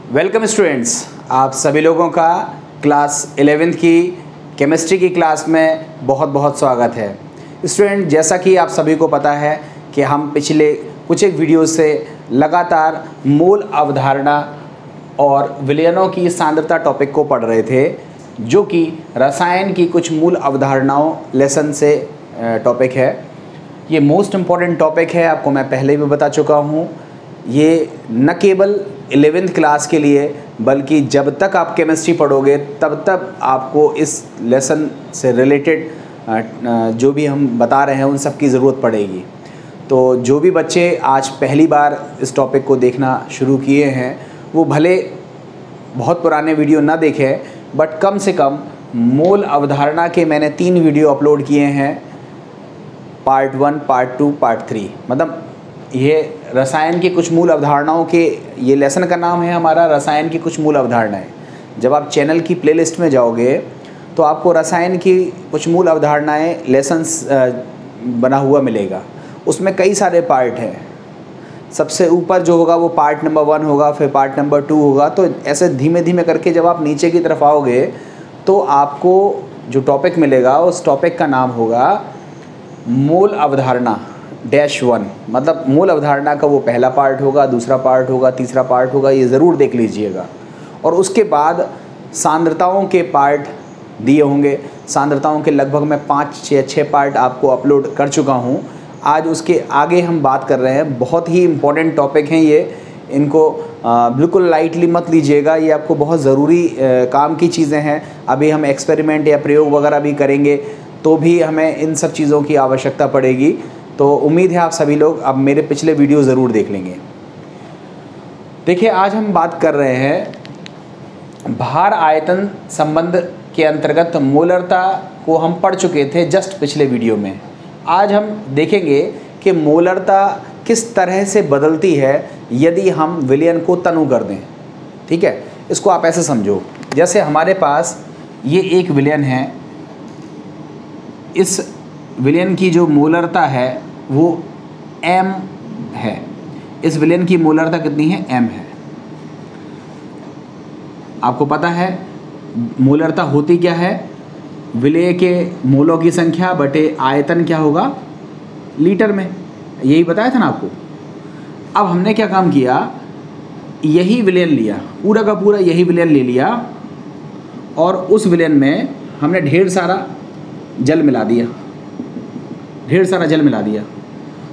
Welcome students, आप सभी लोगों का क्लास 11th की केमिस्ट्री की क्लास में बहुत बहुत स्वागत है। स्टूडेंट, जैसा कि आप सभी को पता है कि हम पिछले कुछ एक वीडियो से लगातार मूल अवधारणा और विलयनों की सांद्रता टॉपिक को पढ़ रहे थे, जो कि रसायन की कुछ मूल अवधारणाओं लेसन से टॉपिक है। ये मोस्ट इम्पॉर्टेंट टॉपिक है, आपको मैं पहले भी बता चुका हूँ। ये न केवल 11th क्लास के लिए बल्कि जब तक आप केमिस्ट्री पढ़ोगे तब तक आपको इस लेसन से रिलेटेड जो भी हम बता रहे हैं उन सब की ज़रूरत पड़ेगी। तो जो भी बच्चे आज पहली बार इस टॉपिक को देखना शुरू किए हैं वो भले बहुत पुराने वीडियो ना देखें, बट कम से कम मूल अवधारणा के मैंने 3 वीडियो अपलोड किए हैं, पार्ट 1, पार्ट 2, पार्ट 3। मतलब ये रसायन की कुछ मूल अवधारणाओं के, ये लेसन का नाम है हमारा रसायन की कुछ मूल अवधारणाएं। जब आप चैनल की प्लेलिस्ट में जाओगे तो आपको रसायन की कुछ मूल अवधारणाएं लेसन्स बना हुआ मिलेगा। उसमें कई सारे पार्ट हैं। सबसे ऊपर जो होगा वो पार्ट नंबर 1 होगा, फिर पार्ट नंबर 2 होगा। तो ऐसे धीमे धीमे करके जब आप नीचे की तरफ आओगे तो आपको जो टॉपिक मिलेगा उस टॉपिक का नाम होगा मूल अवधारणा -1। मतलब मूल अवधारणा का वो पहला पार्ट होगा, दूसरा पार्ट होगा, तीसरा पार्ट होगा, ये ज़रूर देख लीजिएगा। और उसके बाद सांद्रताओं के पार्ट दिए होंगे। सांद्रताओं के लगभग मैं 5 या 6 पार्ट आपको अपलोड कर चुका हूँ। आज उसके आगे हम बात कर रहे हैं। बहुत ही इम्पोर्टेंट टॉपिक हैं ये, इनको बिल्कुल लाइटली मत लीजिएगा। ये आपको बहुत ज़रूरी काम की चीज़ें हैं। अभी हम एक्सपेरिमेंट या प्रयोग वगैरह भी करेंगे तो भी हमें इन सब चीज़ों की आवश्यकता पड़ेगी। तो उम्मीद है आप सभी लोग अब मेरे पिछले वीडियो ज़रूर देख लेंगे। देखिए, आज हम बात कर रहे हैं भार आयतन संबंध के अंतर्गत मोलरता को हम पढ़ चुके थे जस्ट पिछले वीडियो में। आज हम देखेंगे कि मोलरता किस तरह से बदलती है यदि हम विलयन को तनु कर दें। ठीक है, इसको आप ऐसे समझो, जैसे हमारे पास ये एक विलयन है। इस विलयन की जो मोलरता है वो m है। इस विलयन की मोलरता कितनी है? m है। आपको पता है मोलरता होती क्या है? विलय के मोलों की संख्या बटे आयतन क्या होगा? लीटर में। यही बताया था ना आपको। अब हमने क्या काम किया, यही विलयन लिया, पूरा का पूरा यही विलयन ले लिया और उस विलयन में हमने ढेर सारा जल मिला दिया, ढेर सारा जल मिला दिया।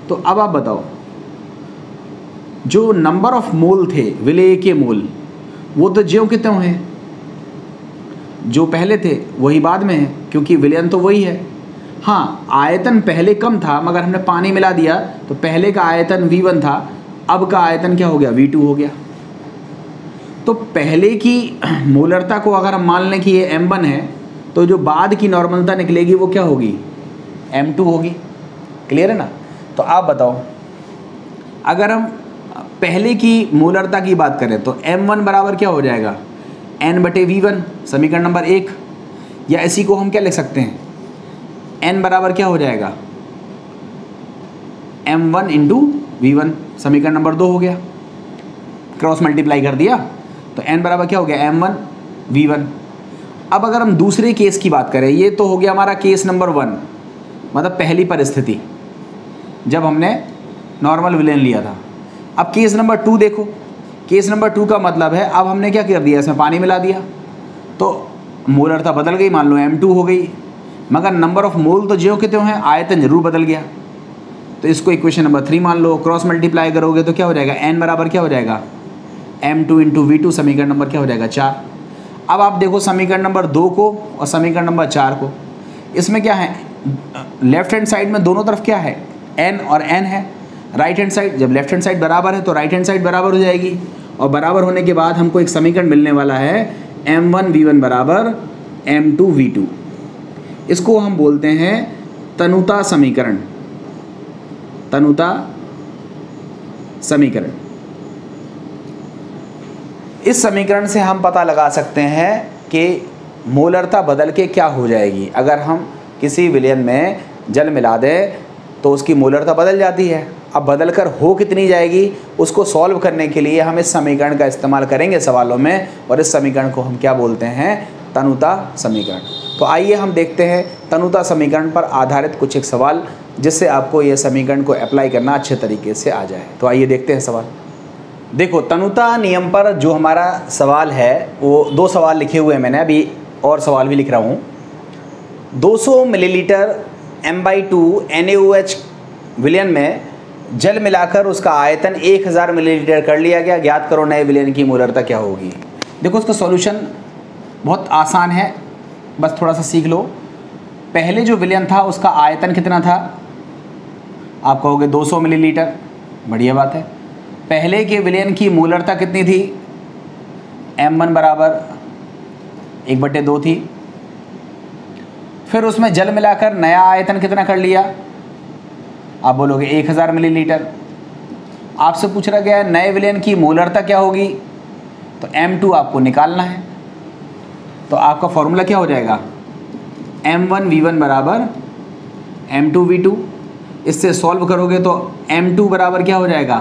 तो अब आप बताओ, जो नंबर ऑफ मोल थे विलय के मोल, वो तो ज्यों के त्यों हैं। जो पहले थे वही बाद में है, क्योंकि विलयन तो वही है। हाँ, आयतन पहले कम था, मगर हमने पानी मिला दिया तो पहले का आयतन V1 था, अब का आयतन क्या हो गया? V2 हो गया। तो पहले की मोलरता को अगर हम मान लें कि ये M1 है, तो जो बाद की नॉर्मलता निकलेगी वो क्या होगी? M2 होगी। क्लियर है ना? तो आप बताओ, अगर हम पहले की मोलरता की बात करें तो M1 बराबर क्या हो जाएगा? N/V1, समीकरण नंबर 1। या इसी को हम क्या लिख सकते हैं? N बराबर क्या हो जाएगा? M1 × V1, समीकरण नंबर 2 हो गया। क्रॉस मल्टीप्लाई कर दिया तो N बराबर क्या हो गया? M1 V1। अब अगर हम दूसरे केस की बात करें, ये तो हो गया हमारा केस नंबर 1, मतलब पहली परिस्थिति जब हमने नॉर्मल विलयन लिया था। अब केस नंबर 2 देखो। केस नंबर 2 का मतलब है अब हमने क्या कर दिया, इसमें पानी मिला दिया तो मोलरता बदल गई, मान लो M2 हो गई, मगर नंबर ऑफ मोल तो ज्यों के त्यों है, आयतन जरूर बदल गया। तो इसको इक्वेशन नंबर 3 मान लो। क्रॉस मल्टीप्लाई करोगे तो क्या हो जाएगा? N बराबर क्या हो जाएगा? M2 × V2, समीकरण नंबर क्या हो जाएगा? 4। अब आप देखो समीकरण नंबर 2 को और समीकरण नंबर 4 को। इसमें क्या है? लेफ्ट हैंड साइड में दोनों तरफ क्या है? N और N है। राइट हैंड साइड, जब लेफ्ट हैंड साइड बराबर है तो राइट हैंड साइड बराबर हो जाएगी, और बराबर होने के बाद हमको एक समीकरण मिलने वाला है M1 V1 बराबर M2 V2। इसको हम बोलते हैं तनुता समीकरण। तनुता समीकरण। इस समीकरण से हम पता लगा सकते हैं कि मोलरता बदल के क्या हो जाएगी। अगर हम किसी विलयन में जल मिला दें तो उसकी मोलरता बदल जाती है। अब बदल कर हो कितनी जाएगी उसको सॉल्व करने के लिए हम इस समीकरण का इस्तेमाल करेंगे सवालों में, और इस समीकरण को हम क्या बोलते हैं, तनुता समीकरण। तो आइए हम देखते हैं तनुता समीकरण पर आधारित कुछ एक सवाल, जिससे आपको ये समीकरण को अप्लाई करना अच्छे तरीके से आ जाए। तो आइए देखते हैं सवाल। देखो, तनुता नियम पर जो हमारा सवाल है वो 2 सवाल लिखे हुए हैं मैंने, अभी और सवाल भी लिख रहा हूँ। 200 मिलीलीटर M/2 NaOH विलयन में जल मिलाकर उसका आयतन 1000 मिलीलीटर कर लिया गया। ज्ञात करो नए विलयन की मोलरता क्या होगी। देखो, उसका सॉल्यूशन बहुत आसान है, बस थोड़ा सा सीख लो। पहले जो विलयन था उसका आयतन कितना था, आप कहोगे 200 मिलीलीटर, बढ़िया बात है। पहले के विलयन की मोलरता कितनी थी, M1 बराबर 1/2 थी। फिर उसमें जल मिलाकर नया आयतन कितना कर लिया, आप बोलोगे 1000 मिलीलीटर। आपसे पूछा गया है नए विलयन की मोलरता क्या होगी, तो M2 आपको निकालना है। तो आपका फॉर्मूला क्या हो जाएगा, M1V1 बराबर M2V2। इससे सॉल्व करोगे तो M2 बराबर क्या हो जाएगा,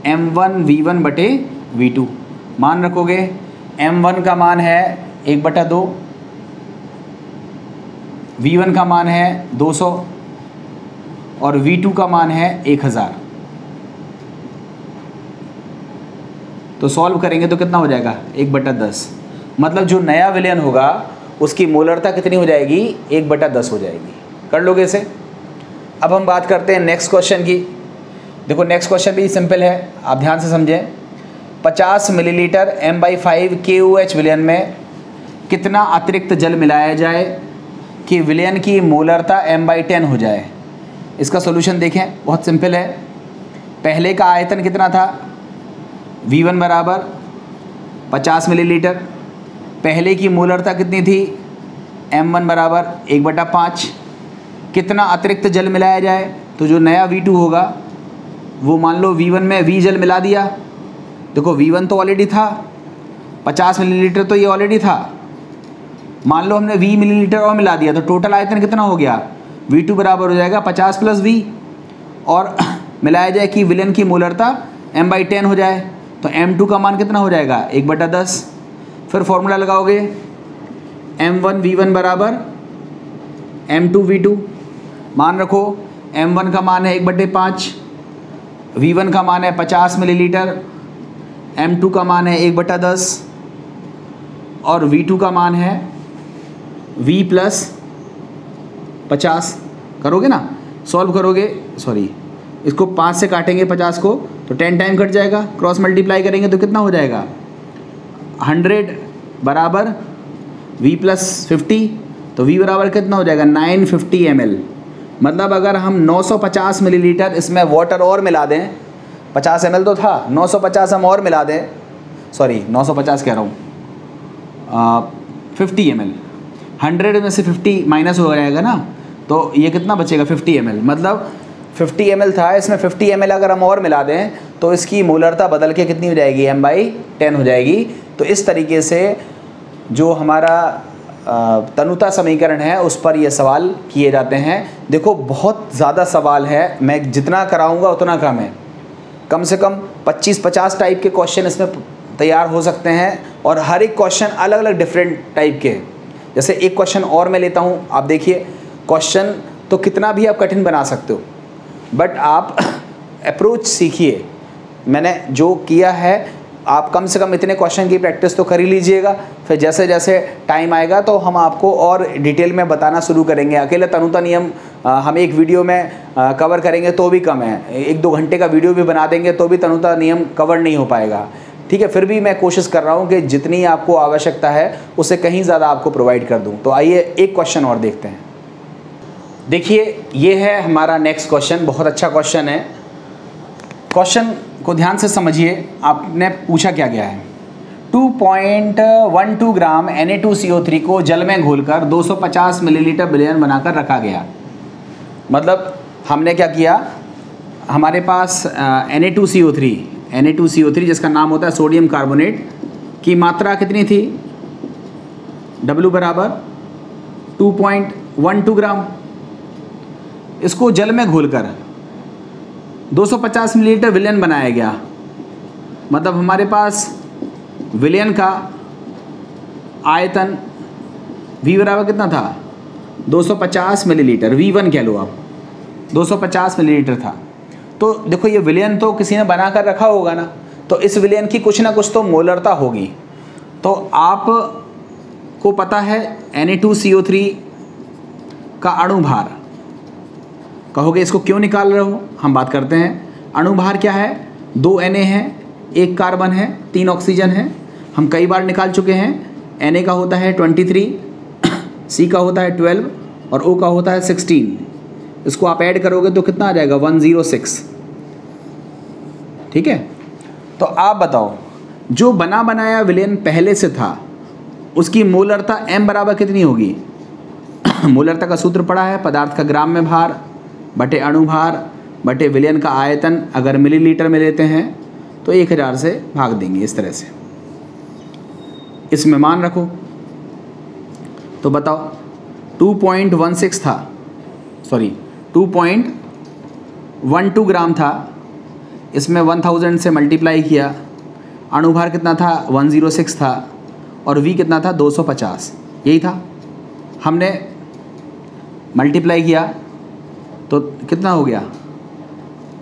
M1V1 बटे V2। मान रखोगे M1 का मान है 1/2, V1 का मान है 200 और V2 का मान है 1000। तो सॉल्व करेंगे तो कितना हो जाएगा, 1/10। मतलब जो नया विलयन होगा उसकी मोलरता कितनी हो जाएगी, 1/10 हो जाएगी। कर लोगे इसे। अब हम बात करते हैं नेक्स्ट क्वेश्चन की। देखो, नेक्स्ट क्वेश्चन भी सिंपल है, आप ध्यान से समझें। 50 मिलीलीटर M/5 KOH विलयन में कितना अतिरिक्त जल मिलाया जाए कि विलयन की मोलरता M/10 हो जाए। इसका सॉल्यूशन देखें, बहुत सिंपल है। पहले का आयतन कितना था, V1 बराबर 50 मिलीलीटर। पहले की मोलरता कितनी थी, M1 बराबर 1/5। कितना अतिरिक्त जल मिलाया जाए, तो जो नया V2 होगा वो मान लो V1 में V जल मिला दिया। देखो, V1 तो ऑलरेडी था, 50 मिलीलीटर तो ये ऑलरेडी था। मान लो हमने 20 मिलीलीटर और मिला दिया, तो टोटल आयतन कितना हो गया, V2 बराबर हो जाएगा 50 + V। और मिलाया जाए कि विलयन की मोलरता M/10 हो जाए, तो M2 का मान कितना हो जाएगा, 1/10। फिर फॉर्मूला लगाओगे M1V1 बराबर M2V2। मान रखो M1 का मान है 1/5, V1 का मान है 50 मिलीलीटर, M2 का मान है 1/10 और V2 का मान है V + 50। करोगे ना, सॉल्व करोगे, सॉरी इसको 5 से काटेंगे 50 को तो 10 टाइम कट जाएगा, क्रॉस मल्टीप्लाई करेंगे तो कितना हो जाएगा, 100 बराबर V + 50। तो V बराबर कितना हो जाएगा, 950 ml। मतलब अगर हम 950 मिलीलीटर इसमें वाटर और मिला दें, 50 ml तो था, 950 हम और मिला दें, सॉरी 950 कह रहा हूँ, 50 ml। 100 में से 50 माइनस हो जाएगा ना, तो ये कितना बचेगा, 50 ml। मतलब 50 ml था, इसमें 50 ml अगर हम और मिला दें तो इसकी मोलरता बदल के कितनी हो जाएगी, M/10 हो जाएगी। तो इस तरीके से जो हमारा तनुता समीकरण है उस पर ये सवाल किए जाते हैं। देखो, बहुत ज़्यादा सवाल है, मैं जितना कराऊंगा उतना कम है। कम से कम 25-50 टाइप के क्वेश्चन इसमें तैयार हो सकते हैं, और हर एक क्वेश्चन अलग अलग डिफरेंट टाइप के हैं। जैसे एक क्वेश्चन और मैं लेता हूँ, आप देखिए, क्वेश्चन तो कितना भी आप कठिन बना सकते हो, बट आप अप्रोच सीखिए। मैंने जो किया है, आप कम से कम इतने क्वेश्चन की प्रैक्टिस तो कर ही लीजिएगा। फिर जैसे जैसे टाइम आएगा तो हम आपको और डिटेल में बताना शुरू करेंगे। अकेले तनुता नियम हम एक वीडियो में कवर करेंगे तो भी कम है, 1-2 घंटे का वीडियो भी बना देंगे तो भी तनुता नियम कवर नहीं हो पाएगा। ठीक है, फिर भी मैं कोशिश कर रहा हूँ कि जितनी आपको आवश्यकता है उससे कहीं ज़्यादा आपको प्रोवाइड कर दूँ। तो आइए एक क्वेश्चन और देखते हैं। देखिए, ये है हमारा नेक्स्ट क्वेश्चन, बहुत अच्छा क्वेश्चन है। क्वेश्चन को ध्यान से समझिए, आपने पूछा क्या गया है। 2.12 ग्राम Na2CO3 को जल में घोलकर 250 मिलीलीटर विलयन बनाकर रखा गया। मतलब हमने क्या किया, हमारे पास Na2CO3 जिसका नाम होता है सोडियम कार्बोनेट की मात्रा कितनी थी, W बराबर 2.12 ग्राम। इसको जल में घोलकर 250 मिलीलीटर विलयन बनाया गया, मतलब हमारे पास विलयन का आयतन V बराबर कितना था 250 मिलीलीटर, V1 कह लो आप, 250 मिलीलीटर था। तो देखो ये विलयन तो किसी ने बना कर रखा होगा ना, तो इस विलयन की कुछ ना कुछ तो मोलरता होगी। तो आप को पता है Na2CO3 का अणुभार, कहोगे इसको क्यों निकाल रहे हो, हम बात करते हैं। अणुभार क्या है, 2 Na है, 1 कार्बन है, 3 ऑक्सीजन है, हम कई बार निकाल चुके हैं। Na का होता है 23, C का होता है 12 और O का होता है 16। इसको आप ऐड करोगे तो कितना आ जाएगा 106। ठीक है, तो आप बताओ जो बना बनाया विलयन पहले से था उसकी मोलरता M बराबर कितनी होगी। मोलरता का सूत्र पड़ा है, पदार्थ का ग्राम में भार बटे अणुभार बटे विलयन का आयतन। अगर मिलीलीटर में लेते हैं तो 1000 से भाग देंगे इस तरह से, इसमें मान रखो। तो बताओ 2.16 था, सॉरी 2.12 ग्राम था, इसमें 1000 से मल्टीप्लाई किया, अणुभार कितना था 106 था और V कितना था 250, यही था। हमने मल्टीप्लाई किया तो कितना हो गया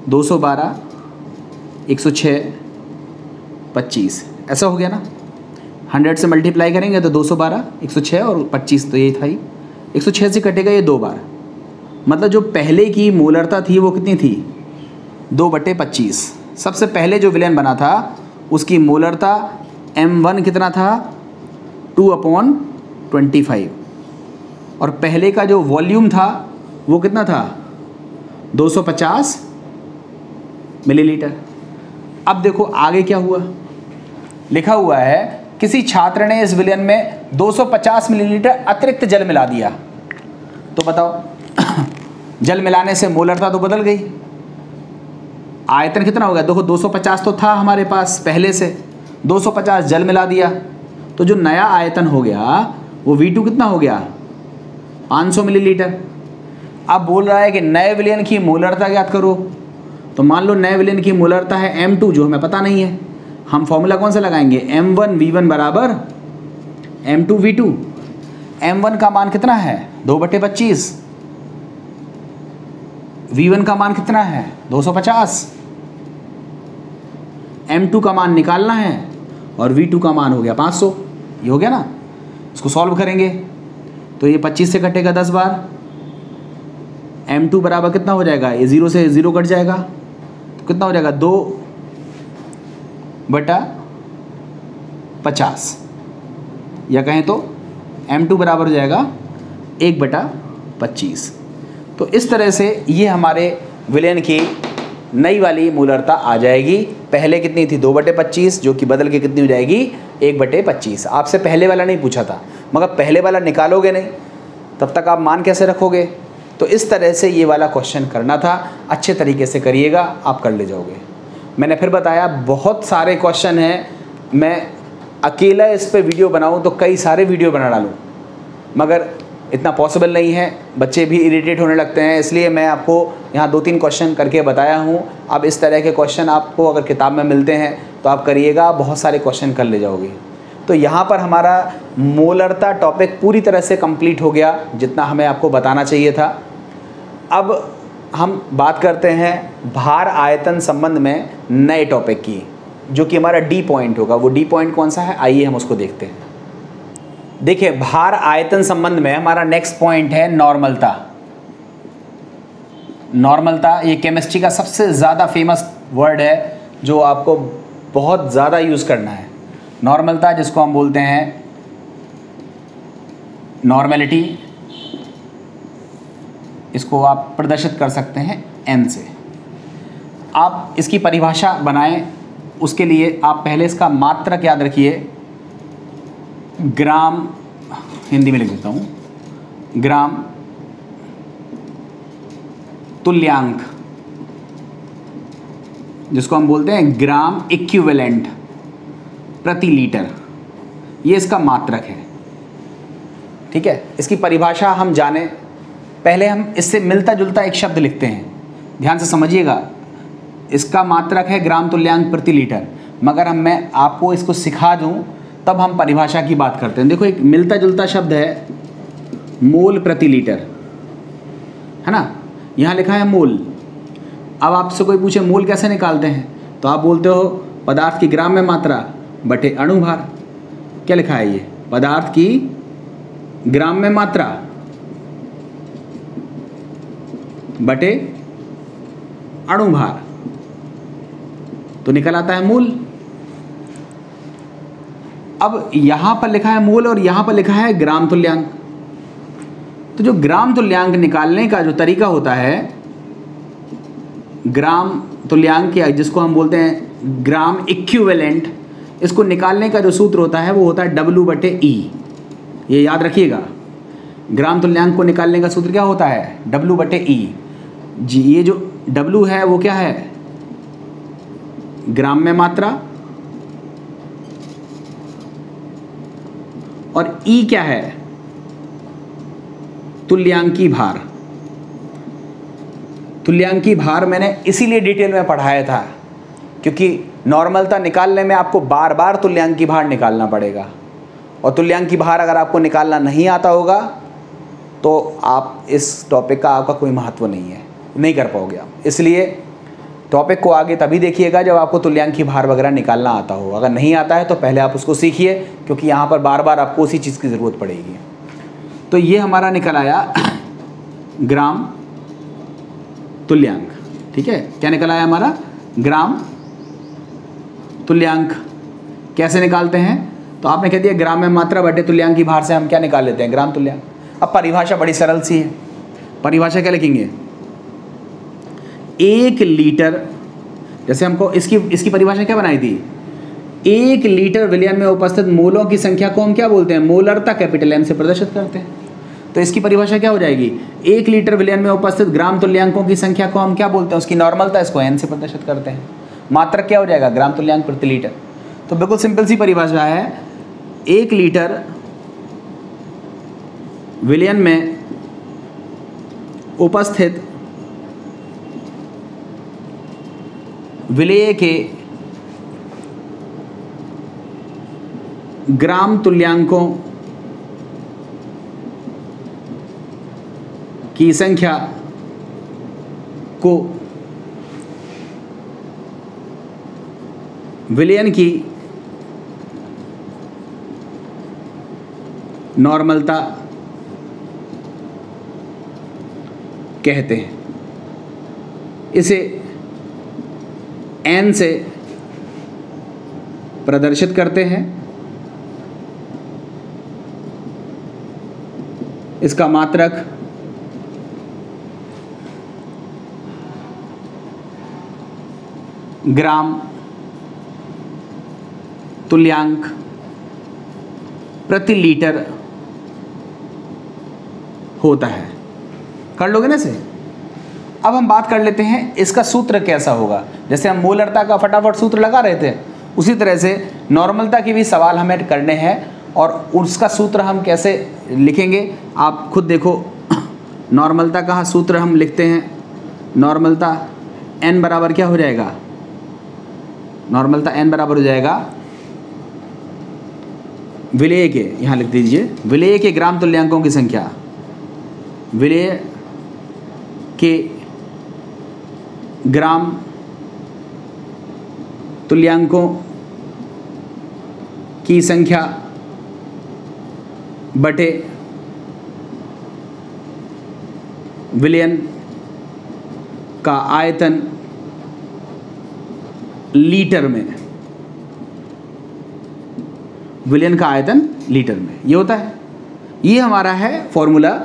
212, 106, 25, ऐसा हो गया ना। 100 से मल्टीप्लाई करेंगे तो 212, 106 और 25, तो यही था ही। 106 से कटेगा ये 2 बार, मतलब जो पहले की मोलरता थी वो कितनी थी 2/25। सबसे पहले जो विलयन बना था उसकी मोलरता M1 कितना था 2/25 और पहले का जो वॉल्यूम था वो कितना था 250 मिलीलीटर। अब देखो आगे क्या हुआ, लिखा हुआ है किसी छात्र ने इस विलयन में 250 मिलीलीटर अतिरिक्त जल मिला दिया। तो बताओ जल मिलाने से मोलरता तो बदल गई, आयतन कितना हो गया, देखो 250 तो था हमारे पास पहले से, 250 जल मिला दिया तो जो नया आयतन हो गया वो V2 कितना हो गया 500 मिलीलीटर। अब बोल रहा है कि नए विलयन की मोलरता ज्ञात करो। तो मान लो नए विलयन की मोलरता है M2 जो हमें पता नहीं है, हम फॉर्मूला कौन सा लगाएंगे M1V1 बराबर M2V2। M1 का मान कितना है 2/25, V1 का मान कितना है 250, M2 का मान निकालना है और V2 का मान हो गया 500। ये हो गया ना, इसको सॉल्व करेंगे तो ये 25 से कटेगा 10 बार, M2 बराबर कितना हो जाएगा, ये 0 से 0 कट जाएगा तो कितना हो जाएगा 2/50, या कहें तो M2 बराबर हो जाएगा 1/25। तो इस तरह से ये हमारे विलयन की नई वाली मोलरता आ जाएगी। पहले कितनी थी 2/25 जो कि बदल के कितनी हो जाएगी 1/25। आपसे पहले वाला नहीं पूछा था, मगर पहले वाला निकालोगे नहीं तब तक आप मान कैसे रखोगे। तो इस तरह से ये वाला क्वेश्चन करना था, अच्छे तरीके से करिएगा आप कर ले जाओगे। मैंने फिर बताया बहुत सारे क्वेश्चन हैं, मैं अकेला इस पर वीडियो बनाऊँ तो कई सारे वीडियो बना डालूँ, मगर इतना पॉसिबल नहीं है, बच्चे भी इरिटेट होने लगते हैं, इसलिए मैं आपको यहाँ 2-3 क्वेश्चन करके बताया हूँ। अब इस तरह के क्वेश्चन आपको अगर किताब में मिलते हैं तो आप करिएगा, बहुत सारे क्वेश्चन कर ले जाओगे। तो यहाँ पर हमारा मोलरता टॉपिक पूरी तरह से कंप्लीट हो गया, जितना हमें आपको बताना चाहिए था। अब हम बात करते हैं भार आयतन संबंध में नए टॉपिक की, जो कि हमारा डी पॉइंट होगा। वो डी पॉइंट कौन सा है, आइए हम उसको देखते हैं। देखिए भार आयतन संबंध में हमारा नेक्स्ट पॉइंट है नॉर्मलता। नॉर्मलता ये केमिस्ट्री का सबसे ज़्यादा फेमस वर्ड है जो आपको बहुत ज़्यादा यूज़ करना है। नॉर्मलता जिसको हम बोलते हैं नॉर्मेलिटी, इसको आप प्रदर्शित कर सकते हैं n से। आप इसकी परिभाषा बनाएं, उसके लिए आप पहले इसका मात्रक याद रखिए, ग्राम, हिंदी में लिख देता हूँ, ग्राम तुल्यांक, जिसको हम बोलते हैं ग्राम इक्विवेलेंट प्रति लीटर, ये इसका मात्रक है। ठीक है, इसकी परिभाषा हम जाने पहले हम इससे मिलता जुलता एक शब्द लिखते हैं, ध्यान से समझिएगा। इसका मात्रक है ग्राम तुल्यांक प्रति लीटर। मगर मैं आपको इसको सिखा दूं तब हम परिभाषा की बात करते हैं। देखो एक मिलता जुलता शब्द है मोल प्रति लीटर, है ना, यहाँ लिखा है मोल। अब आपसे कोई पूछे मोल कैसे निकालते हैं तो आप बोलते हो पदार्थ की ग्राम में मात्रा बटे अणुभार। क्या लिखा है ये, पदार्थ की ग्राम में मात्रा बटे अणुभार, तो निकल आता है मोल। अब यहां पर लिखा है मोल और यहां पर लिखा है ग्राम तुल्यांक। तो जो ग्राम तुल्यांक निकालने का जो तरीका होता है, ग्राम तुल्यांक या जिसको हम बोलते हैं ग्राम इक्विवेलेंट, इसको निकालने का जो सूत्र होता है वो होता है W/E। ये याद रखिएगा, ग्राम तुल्यांक को निकालने का सूत्र क्या होता है, W/E। जी, ये जो W है वो क्या है, ग्राम में मात्रा, और E क्या है, तुल्यांकी भार। तुल्यांकी भार मैंने इसीलिए डिटेल में पढ़ाया था क्योंकि नॉर्मलता निकालने में आपको बार बार तुल्यांकी भार निकालना पड़ेगा, और तुल्यांकी भार अगर आपको निकालना नहीं आता होगा तो आप इस टॉपिक का आपका कोई महत्व नहीं है, नहीं कर पाओगे आप। इसलिए टॉपिक को आगे तभी देखिएगा जब आपको तुल्यांकी भार वगैरह निकालना आता हो। अगर नहीं आता है तो पहले आप उसको सीखिए, क्योंकि यहाँ पर बार बार आपको उसी चीज़ की ज़रूरत पड़ेगी। तो ये हमारा निकल आया ग्राम तुल्यांक। ठीक है, क्या निकल आया हमारा, ग्राम तुल्यांक। कैसे निकालते हैं, तो आपने कह दिया ग्राम में मात्रा बटे तुल्यांकी भार से हम क्या निकाल लेते हैं, ग्राम तुल्यांक। अब परिभाषा बड़ी सरल सी है, परिभाषा क्या लिखेंगे, 1 लीटर, जैसे हमको इसकी परिभाषा क्या बनाई थी, 1 लीटर विलयन में उपस्थित मोलों की संख्या को हम क्या बोलते हैं, मोलरता कैपिटल M से प्रदर्शित करते हैं। तो इसकी परिभाषा क्या हो जाएगी, 1 लीटर विलयन में उपस्थित ग्राम तुल्यांकों की संख्या को हम क्या बोलते हैं, उसकी नॉर्मलता, इसको N से प्रदर्शित करते हैं। मात्रक क्या हो जाएगा, ग्राम तुल्यांक प्रति लीटर। तो बिल्कुल सिंपल सी परिभाषा है, 1 लीटर विलयन में उपस्थित विलेय के ग्राम तुल्यांकों की संख्या को विलयन की नॉर्मलता कहते हैं। इसे N से प्रदर्शित करते हैं। इसका मात्रक ग्राम तुल्यांक प्रति लीटर होता है। कर लोगे ना इसे। अब हम बात कर लेते हैं इसका सूत्र कैसा होगा। जैसे हम मोलरता का फटाफट सूत्र लगा रहे थे, उसी तरह से नॉर्मलता के भी सवाल हमें करने हैं, और उसका सूत्र हम कैसे लिखेंगे आप खुद देखो। नॉर्मलता का सूत्र हम लिखते हैं, नॉर्मलता N बराबर क्या हो जाएगा, नॉर्मलता N बराबर हो जाएगा विलेय के, यहाँ लिख दीजिए, विलेय के ग्राम तुल्यांकों की संख्या, विलेय के ग्राम तुल्यांकों की संख्या बटे विलयन का आयतन लीटर में, विलयन का आयतन लीटर में, ये होता है। ये हमारा है फॉर्मूला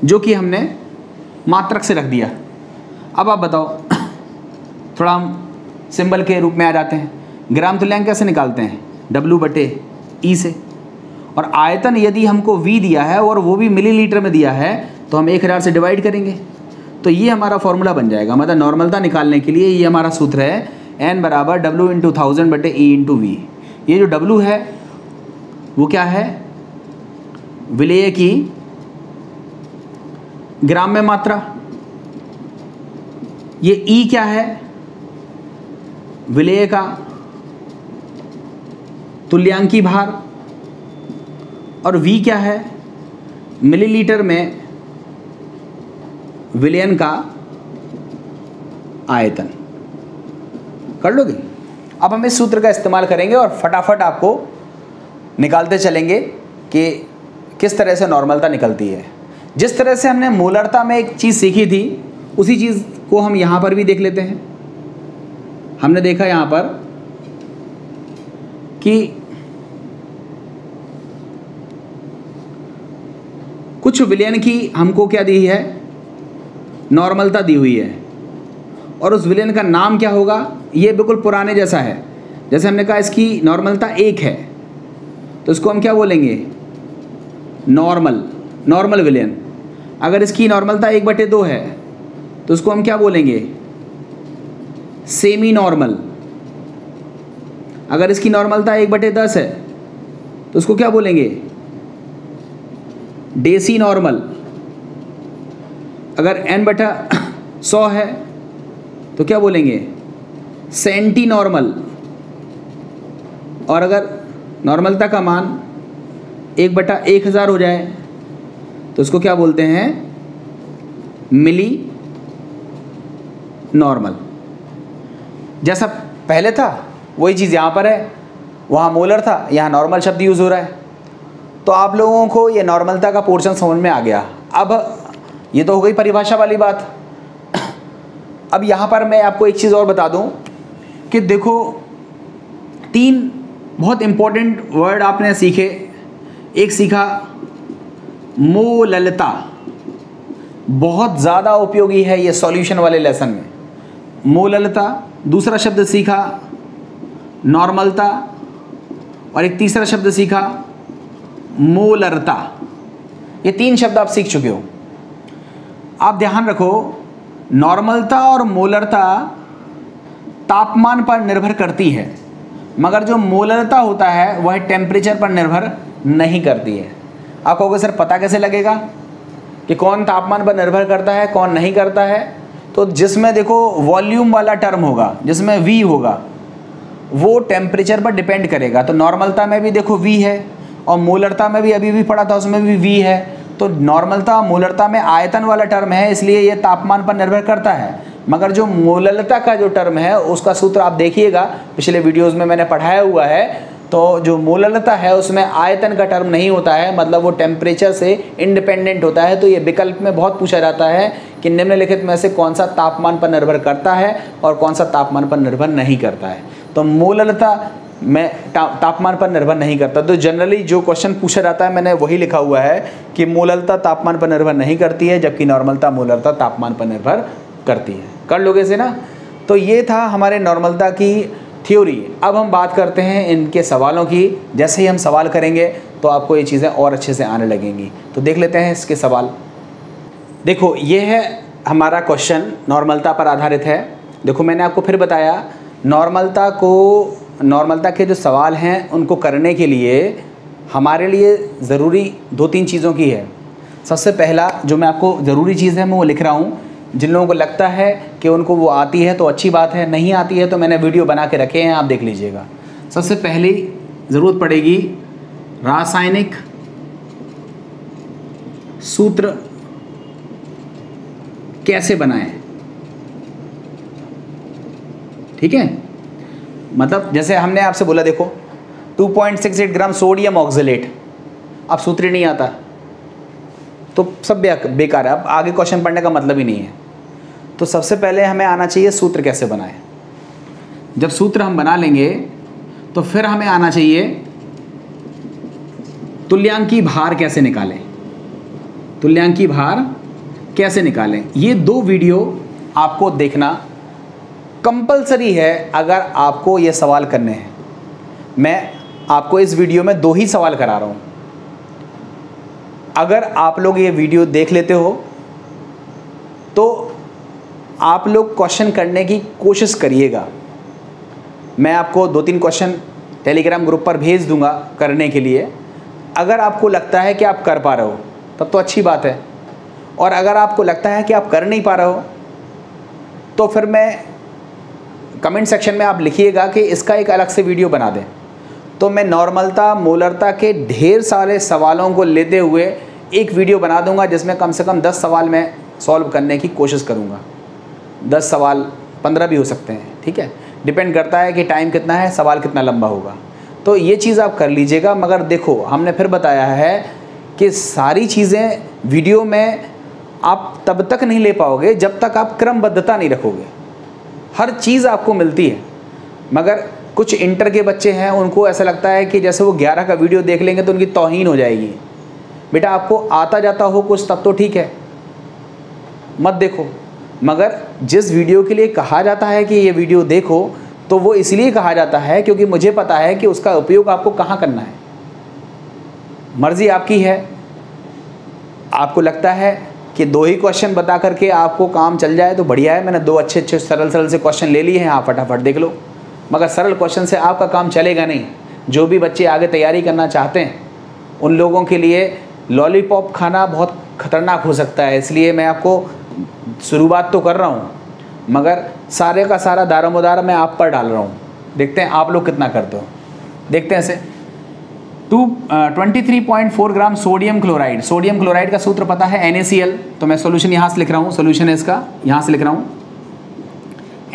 जो कि हमने मात्रक से रख दिया। अब आप बताओ, थोड़ा हम सिंबल के रूप में आ जाते हैं। ग्राम तुल्यांक कैसे निकालते हैं, W/E से, और आयतन यदि हमको V दिया है और वो भी मिलीलीटर में दिया है तो हम 1000 से डिवाइड करेंगे, तो ये हमारा फॉर्मूला बन जाएगा। मतलब नॉर्मलता निकालने के लिए ये हमारा सूत्र है, N बराबर W × 1000/E × V। ये जो W है वो क्या है, विलेय की ग्राम में मात्रा। ये E क्या है, विलेय का तुल्यांकी भार, और V क्या है, मिलीलीटर में विलयन का आयतन। कर लोगे? अब हम इस सूत्र का इस्तेमाल करेंगे और फटाफट आपको निकालते चलेंगे कि किस तरह से नॉर्मलता निकलती है। जिस तरह से हमने मोलरता में एक चीज़ सीखी थी, उसी चीज़ को हम यहाँ पर भी देख लेते हैं। हमने देखा यहाँ पर कि कुछ विलयन की हमको क्या दी है, नॉर्मलता दी हुई है, और उस विलयन का नाम क्या होगा, ये बिल्कुल पुराने जैसा है। जैसे हमने कहा इसकी नॉर्मलता 1 है, तो इसको हम क्या बोलेंगे, नॉर्मल विलयन। अगर इसकी नॉर्मलता 1/2 है तो उसको हम क्या बोलेंगे, सेमी नॉर्मल। अगर इसकी नॉर्मलता 1/10 है तो उसको क्या बोलेंगे, डेसी नॉर्मल। अगर n/100 है तो क्या बोलेंगे, सेंटी नॉर्मल। और अगर नॉर्मलता का मान 1/1000 हो जाए तो उसको क्या बोलते हैं, मिली नॉर्मल। जैसा पहले था वही चीज़ यहाँ पर है, वहाँ मोलर था, यहाँ नॉर्मल शब्द यूज़ हो रहा है। तो आप लोगों को ये नॉर्मलता का पोर्शन समझ में आ गया। अब ये तो हो गई परिभाषा वाली बात। अब यहाँ पर मैं आपको एक चीज़ और बता दूँ कि देखो, 3 बहुत इम्पोर्टेंट वर्ड आपने सीखे। एक सीखा मोललता, बहुत ज़्यादा उपयोगी है ये सॉल्यूशन वाले लेसन में, मोललता। दूसरा शब्द सीखा नॉर्मलता, और एक तीसरा शब्द सीखा मोलरता। ये 3 शब्द आप सीख चुके हो। आप ध्यान रखो, नॉर्मलता और मोलरता तापमान पर निर्भर करती है, मगर जो मोलरता होता है वह टेम्परेचर पर निर्भर नहीं करती है। आप कहोगे सर पता कैसे लगेगा कि कौन तापमान पर निर्भर करता है कौन नहीं करता है? तो जिसमें देखो वॉल्यूम वाला टर्म होगा, जिसमें V होगा, वो टेम्परेचर पर डिपेंड करेगा। तो नॉर्मलता में भी देखो V है, और मोलरता में भी अभी भी पढ़ा था उसमें भी V है। तो नॉर्मलता मोलरता में आयतन वाला टर्म है, इसलिए ये तापमान पर निर्भर करता है। मगर जो मोललता का जो टर्म है उसका सूत्र आप देखिएगा, पिछले वीडियोज़ में मैंने पढ़ाया हुआ है। तो जो मोललता है उसमें आयतन का टर्म नहीं होता है, मतलब वो टेम्परेचर से इंडिपेंडेंट होता है। तो ये विकल्प में बहुत पूछा जाता है कि निम्नलिखित में से कौन सा तापमान पर निर्भर करता है और कौन सा तापमान पर निर्भर नहीं करता है। तो मोललता में तापमान पर निर्भर नहीं करता। तो जनरली जो क्वेश्चन पूछा जाता है मैंने वही लिखा हुआ है कि मोललता तापमान पर निर्भर नहीं करती है, जबकि नॉर्मलता मोलरता तापमान पर निर्भर करती है। कर लोगे इसे ना? तो ये था हमारे नॉर्मलता की थ्योरी। अब हम बात करते हैं इनके सवालों की। जैसे ही हम सवाल करेंगे तो आपको ये चीज़ें और अच्छे से आने लगेंगी। तो देख लेते हैं इसके सवाल। देखो, ये है हमारा क्वेश्चन, नॉर्मलता पर आधारित है। देखो, मैंने आपको फिर बताया, नॉर्मलता के जो सवाल हैं उनको करने के लिए हमारे लिए ज़रूरी 2-3 चीज़ों की है। सबसे पहला जो मैं आपको ज़रूरी चीज़ है मैं वो लिख रहा हूँ। जिन लोगों को लगता है कि उनको वो आती है तो अच्छी बात है, नहीं आती है तो मैंने वीडियो बना के रखे हैं, आप देख लीजिएगा। सबसे पहली ज़रूरत पड़ेगी रासायनिक सूत्र कैसे बनाएं। ठीक है, मतलब जैसे हमने आपसे बोला, देखो 2.68 ग्राम सोडियम ऑक्जेलेट, अब सूत्र ही नहीं आता तो सब बेकार है। अब आगे क्वेश्चन पढ़ने का मतलब ही नहीं है। तो सबसे पहले हमें आना चाहिए सूत्र कैसे बनाएं। जब सूत्र हम बना लेंगे तो फिर हमें आना चाहिए तुल्यांकी भार कैसे निकालें। तुल्यांकी भार कैसे निकालें, ये 2 वीडियो आपको देखना कंपलसरी है अगर आपको ये सवाल करने हैं। मैं आपको इस वीडियो में 2 ही सवाल करा रहा हूँ। अगर आप लोग ये वीडियो देख लेते हो तो आप लोग क्वेश्चन करने की कोशिश करिएगा। मैं आपको 2-3 क्वेश्चन टेलीग्राम ग्रुप पर भेज दूंगा करने के लिए। अगर आपको लगता है कि आप कर पा रहे हो तब तो अच्छी बात है, और अगर आपको लगता है कि आप कर नहीं पा रहे हो तो फिर मैं कमेंट सेक्शन में आप लिखिएगा कि इसका एक अलग से वीडियो बना दें, तो मैं नॉर्मलता मोलरता के ढेर सारे सवालों को लेते हुए एक वीडियो बना दूंगा, जिसमें कम से कम 10 सवाल मैं सॉल्व करने की कोशिश करूंगा। 10 सवाल, 15 भी हो सकते हैं, ठीक है, डिपेंड करता है कि टाइम कितना है, सवाल कितना लंबा होगा। तो ये चीज़ आप कर लीजिएगा। मगर देखो, हमने फिर बताया है कि सारी चीज़ें वीडियो में आप तब तक नहीं ले पाओगे जब तक आप क्रमबद्धता नहीं रखोगे। हर चीज़ आपको मिलती है, मगर कुछ इंटर के बच्चे हैं, उनको ऐसा लगता है कि जैसे वो 11 का वीडियो देख लेंगे तो उनकी तौहीन हो जाएगी। बेटा, आपको आता जाता हो कुछ तब तो ठीक है, मत देखो। मगर जिस वीडियो के लिए कहा जाता है कि ये वीडियो देखो, तो वो इसलिए कहा जाता है क्योंकि मुझे पता है कि उसका उपयोग आपको कहाँ करना है। मर्ज़ी आपकी है, आपको लगता है कि 2 ही क्वेश्चन बता करके आपको काम चल जाए तो बढ़िया है। मैंने 2 अच्छे सरल से क्वेश्चन ले लिए हैं, आप फटाफट देख लो। मगर सरल क्वेश्चन से आपका काम चलेगा नहीं। जो भी बच्चे आगे तैयारी करना चाहते हैं, उन लोगों के लिए लॉलीपॉप खाना बहुत ख़तरनाक हो सकता है। इसलिए मैं आपको शुरुआत तो कर रहा हूँ, मगर सारे का सारा दारोमदार मैं आप पर डाल रहा हूँ। देखते हैं आप लोग कितना करते हो। देखते हैं इसे। 23.4 gram sodium chloride. Sodium chloride का सूत्र पता है NaCl, तो मैं सॉल्यूशन यहाँ से लिख रहा हूँ। सॉल्यूशन है इसका, यहाँ से लिख रहा हूँ।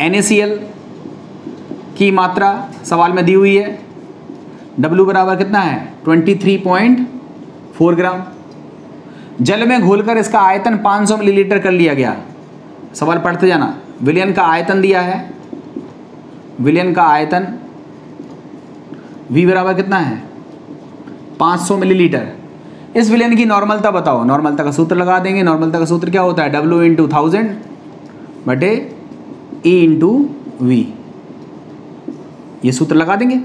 NaCl की मात्रा सवाल में दी हुई है। W बराबर कितना है? 23.4 ग्राम। जल में घोलकर इसका आयतन 500 मिलीलीटर कर लिया गया। सवाल पढ़ते जाना। विलयन का आयतन दिया है, विलयन का आयतन V बराबर कितना है? 500 मिलीलीटर। इस विलयन की नॉर्मलता बताओ। नॉर्मलता का सूत्र लगा देंगे। नॉर्मलता का सूत्र क्या होता है? W इंटू 1000 बटे E इंटू V। ये सूत्र लगा देंगे।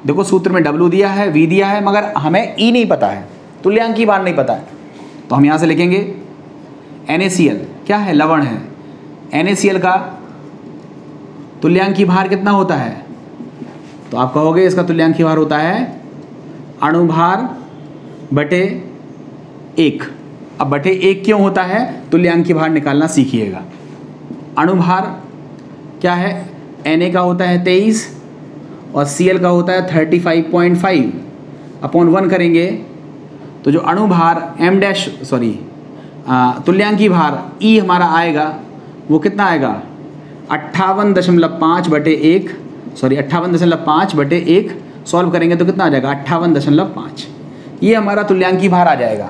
देखो, सूत्र में W दिया है, V दिया है, मगर हमें E नहीं पता है, तुल्यांकी भार नहीं पता है। तो हम यहाँ से लिखेंगे NaCl क्या है? लवण है। NaCl का तुल्यांकी भार कितना होता है? तो आप कहोगे इसका तुल्यांकी भार होता है अणुभार बटे 1। अब बटे 1 क्यों होता है? तुल्यांकी भार निकालना सीखिएगा। अणुभार क्या है? Na का होता है 23 और Cl का होता है 35.5 अपॉन 1 करेंगे तो जो अणुभार तुल्यांकी भार E हमारा आएगा वो कितना आएगा? 58.5 बटे 1, 58.5 बटे 1 सॉल्व करेंगे तो कितना आ जाएगा? 58.5। ये हमारा तुल्यांकी भार आ जाएगा।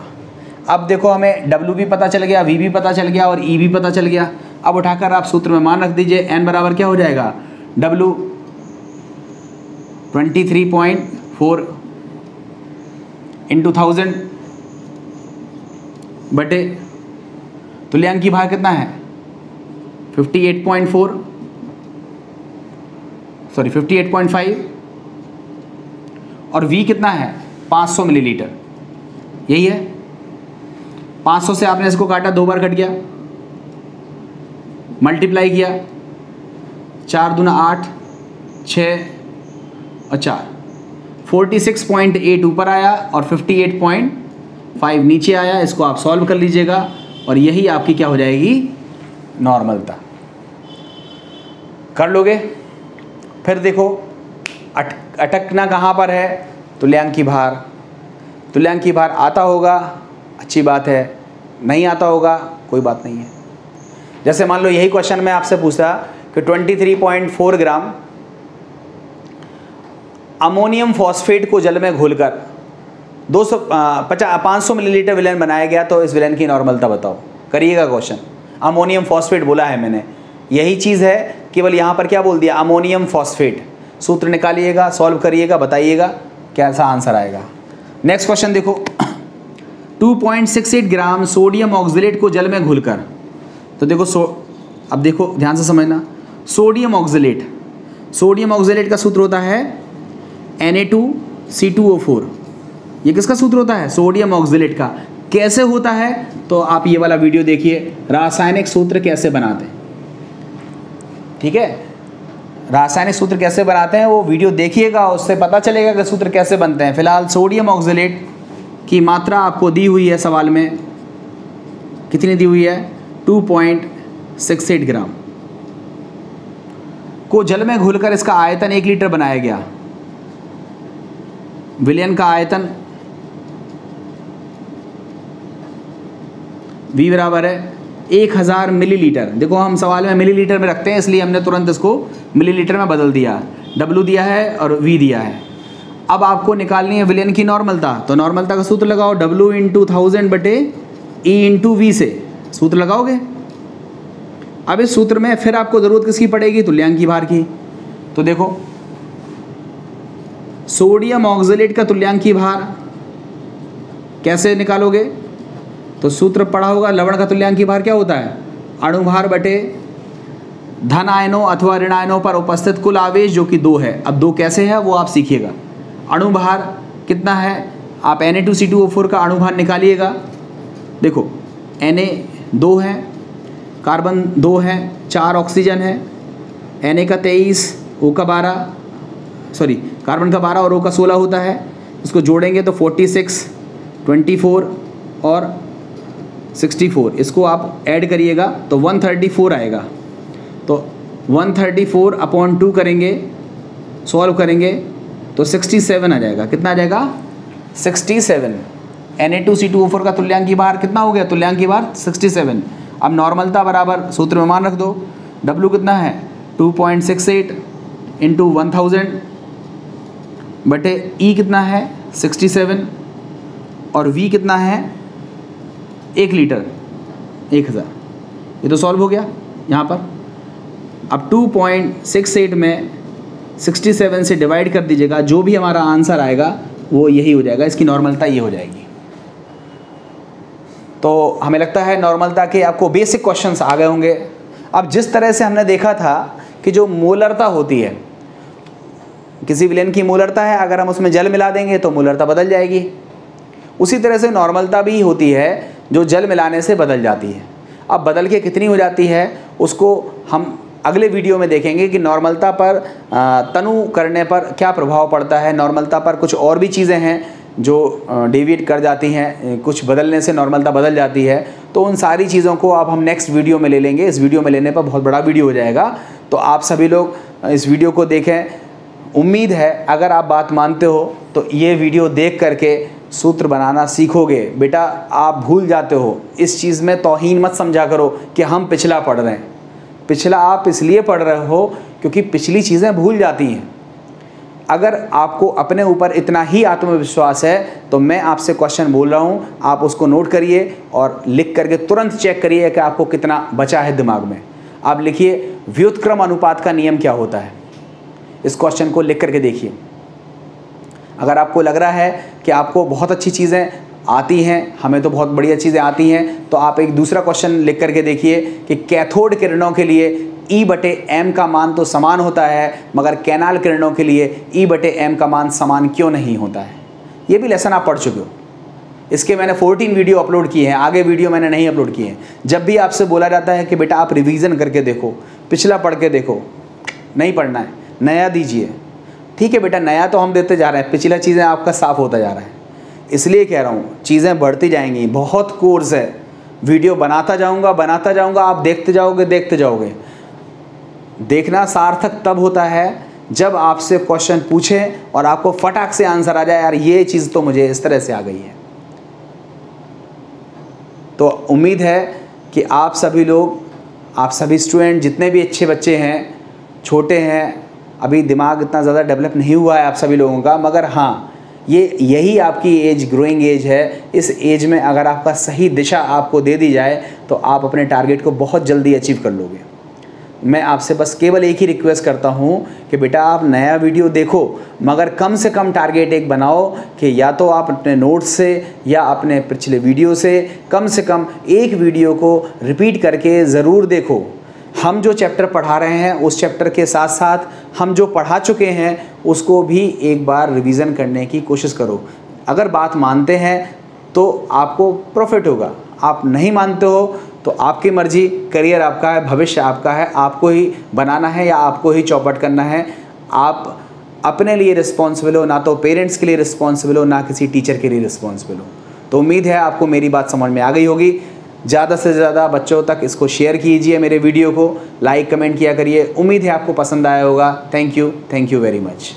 अब देखो, हमें W भी पता चल गया, V भी पता चल गया और E भी पता चल गया। अब उठाकर आप सूत्र में मान रख दीजिए। N बराबर क्या हो जाएगा? W 23.4 इंटू 1000 बटे तुल्यांकी भार कितना है? 58.5 और V कितना है? 500 मिलीलीटर। यही है। 500 से आपने इसको काटा, 2 बार कट गया, मल्टीप्लाई किया, 4 दूना 8, 6 और 4, 46.8 ऊपर आया और 58.5 नीचे आया। इसको आप सॉल्व कर लीजिएगा और यही आपकी क्या हो जाएगी? नॉर्मलता। कर लोगे? फिर देखो, अटकना कहाँ पर है? तुल्यांकी भार। तुल्यांकी भार आता होगा, अच्छी बात है, नहीं आता होगा, कोई बात नहीं है। जैसे मान लो यही क्वेश्चन मैं आपसे पूछा कि 23.4 ग्राम अमोनियम फॉस्फेट को जल में घोलकर 500 मिलीलीटर विलयन बनाया गया, तो इस विलयन की नॉर्मलता बताओ। करिएगा क्वेश्चन। अमोनियम फॉस्फेट बोला है मैंने, यही चीज़ है, केवल यहाँ पर क्या बोल दिया? Ammonium phosphate. सूत्र निकालिएगा, सॉल्व करिएगा, बताइएगा कैसा आंसर आएगा। नेक्स्ट क्वेश्चन देखो। 2.68 ग्राम सोडियम ऑक्जेलेट को जल में घोलकर, तो देखो अब देखो ध्यान से समझना। सोडियम ऑक्जेलेट का सूत्र होता है Na2C2O4। ये किसका सूत्र होता है? सोडियम ऑक्जेलेट का। कैसे होता है? तो आप ये वाला वीडियो देखिए, रासायनिक सूत्र कैसे बनाते हैं। ठीक है, रासायनिक सूत्र कैसे बनाते हैं वो वीडियो देखिएगा, उससे पता चलेगा कि सूत्र कैसे बनते हैं। फिलहाल सोडियम ऑक्जेलेट की मात्रा आपको दी हुई है सवाल में, कितनी दी हुई है? 2.68 ग्राम। को जल में घुलकर इसका आयतन 1 लीटर बनाया गया। विलयन का आयतन V बराबर है 1000 मिलीलीटर। देखो हम सवाल में मिलीलीटर में रखते हैं, इसलिए हमने तुरंत इसको मिलीलीटर में बदल दिया। W दिया है और V दिया है। अब आपको निकालनी है विलयन की नॉर्मलता, तो नॉर्मलता का सूत्र लगाओ, W इंटू 1000 बटे E इंटू V से सूत्र लगाओगे। अब इस सूत्र में फिर आपको ज़रूरत किसकी पड़ेगी? तुल्यांकी भार की। तो देखो सोडियम ऑक्जेलेट का तुल्यांकी भार कैसे निकालोगे? तो सूत्र पढ़ा होगा, लवण का तुल्यांकी भार क्या होता है? अणुभार बटे धन आयनों अथवा ऋण आयनों पर उपस्थित कुल आवेश, जो कि 2 है। अब 2 कैसे है वो आप सीखिएगा। अणुभार कितना है? आप Na2C2O4 का अणुभार निकालिएगा। देखो Na 2 है, कार्बन 2 है, 4 ऑक्सीजन है, Na का 23, O का 12, सॉरी कार्बन का 12 और O का 16 होता है। इसको जोड़ेंगे तो 46, 24 और 64, इसको आप ऐड करिएगा तो 134 आएगा। तो 134 अपॉन 2 करेंगे, सॉल्व करेंगे तो 67 आ जाएगा। कितना आ जाएगा? 67। Na2C2O4 का तुल्यांकी भार कितना हो गया? तुल्यांकी भार 67। अब नॉर्मलता बराबर सूत्र में मान रख दो। W कितना है? 2.68 इंटू 1000 बटे E कितना है? 67 और V कितना है? 1 लीटर 1000। ये तो सॉल्व हो गया यहाँ पर। अब 2.68 में 67 से डिवाइड कर दीजिएगा, जो भी हमारा आंसर आएगा वो यही हो जाएगा, इसकी नॉर्मलता ये हो जाएगी। तो हमें लगता है नॉर्मलता के आपको बेसिक क्वेश्चंस आ गए होंगे। अब जिस तरह से हमने देखा था कि जो मोलरता होती है, किसी विलयन की मोलरता है, अगर हम उसमें जल मिला देंगे तो मोलरता बदल जाएगी। उसी तरह से नॉर्मलता भी होती है जो जल मिलाने से बदल जाती है। अब बदल के कितनी हो जाती है उसको हम अगले वीडियो में देखेंगे कि नॉर्मलता पर तनु करने पर क्या प्रभाव पड़ता है। नॉर्मलता पर कुछ और भी चीज़ें हैं जो डेविएट कर जाती हैं, कुछ बदलने से नॉर्मलता बदल जाती है। तो उन सारी चीज़ों को आप हम नेक्स्ट वीडियो में ले लेंगे। इस वीडियो में लेने पर बहुत बड़ा वीडियो हो जाएगा, तो आप सभी लोग इस वीडियो को देखें। उम्मीद है अगर आप बात मानते हो तो ये वीडियो देख करके सूत्र बनाना सीखोगे। बेटा आप भूल जाते हो, इस चीज़ में तौहीन मत समझा करो कि हम पिछला पढ़ रहे हैं। पिछला आप इसलिए पढ़ रहे हो क्योंकि पिछली चीज़ें भूल जाती हैं। अगर आपको अपने ऊपर इतना ही आत्मविश्वास है तो मैं आपसे क्वेश्चन बोल रहा हूँ, आप उसको नोट करिए और लिख करके तुरंत चेक करिए कि आपको कितना बचा है दिमाग में। आप लिखिए व्युत्क्रम अनुपात का नियम क्या होता है, इस क्वेश्चन को लिख करके देखिए। अगर आपको लग रहा है कि आपको बहुत अच्छी चीज़ें आती हैं, हमें तो बहुत बढ़िया चीज़ें आती हैं, तो आप एक दूसरा क्वेश्चन लिख करके देखिए कि कैथोड किरणों के लिए E बटे M का मान तो समान होता है, मगर कैनाल किरणों के लिए E बटे M का मान समान क्यों नहीं होता है। ये भी लेसन आप पढ़ चुके हो, इसके मैंने 14 वीडियो अपलोड किए हैं, आगे वीडियो मैंने नहीं अपलोड किए हैं। जब भी आपसे बोला जाता है कि बेटा आप रिवीजन करके देखो, पिछला पढ़ के देखो, नहीं पढ़ना है, नया दीजिए। ठीक है बेटा, नया तो हम देते जा रहे हैं, पिछला चीज़ें आपका साफ होता जा रहा है। इसलिए कह रहा हूँ चीज़ें बढ़ती जाएंगी, बहुत कोर्स है, वीडियो बनाता जाऊँगा, आप देखते जाओगे। देखना सार्थक तब होता है जब आपसे क्वेश्चन पूछें और आपको फटाक से आंसर आ जाए, यार ये चीज़ तो मुझे इस तरह से आ गई है। तो उम्मीद है कि आप सभी लोग, आप सभी स्टूडेंट, जितने भी अच्छे बच्चे हैं, छोटे हैं, अभी दिमाग इतना ज़्यादा डेवलप नहीं हुआ है आप सभी लोगों का, मगर हाँ यही आपकी एज, ग्रोइंग एज है। इस एज में अगर आपका सही दिशा आपको दे दी जाए तो आप अपने टारगेट को बहुत जल्दी अचीव कर लोगे। मैं आपसे बस केवल एक ही रिक्वेस्ट करता हूँ कि बेटा आप नया वीडियो देखो, मगर कम से कम टारगेट एक बनाओ कि या तो आप अपने नोट्स से या अपने पिछले वीडियो से कम एक वीडियो को रिपीट करके ज़रूर देखो। हम जो चैप्टर पढ़ा रहे हैं उस चैप्टर के साथ साथ हम जो पढ़ा चुके हैं उसको भी एक बार रिवीजन करने की कोशिश करो। अगर बात मानते हैं तो आपको प्रॉफिट होगा, आप नहीं मानते हो तो आपकी मर्जी, करियर आपका है, भविष्य आपका है, आपको ही बनाना है या आपको ही चौपट करना है। आप अपने लिए रिस्पॉन्सिबल हो, ना तो पेरेंट्स के लिए रिस्पॉन्सिबल हो, ना किसी टीचर के लिए रिस्पॉन्सिबल हो। तो उम्मीद है आपको मेरी बात समझ में आ गई होगी। ज़्यादा से ज़्यादा बच्चों तक इसको शेयर कीजिए, मेरे वीडियो को लाइक कमेंट किया करिए। उम्मीद है आपको पसंद आया होगा। Thank you very much.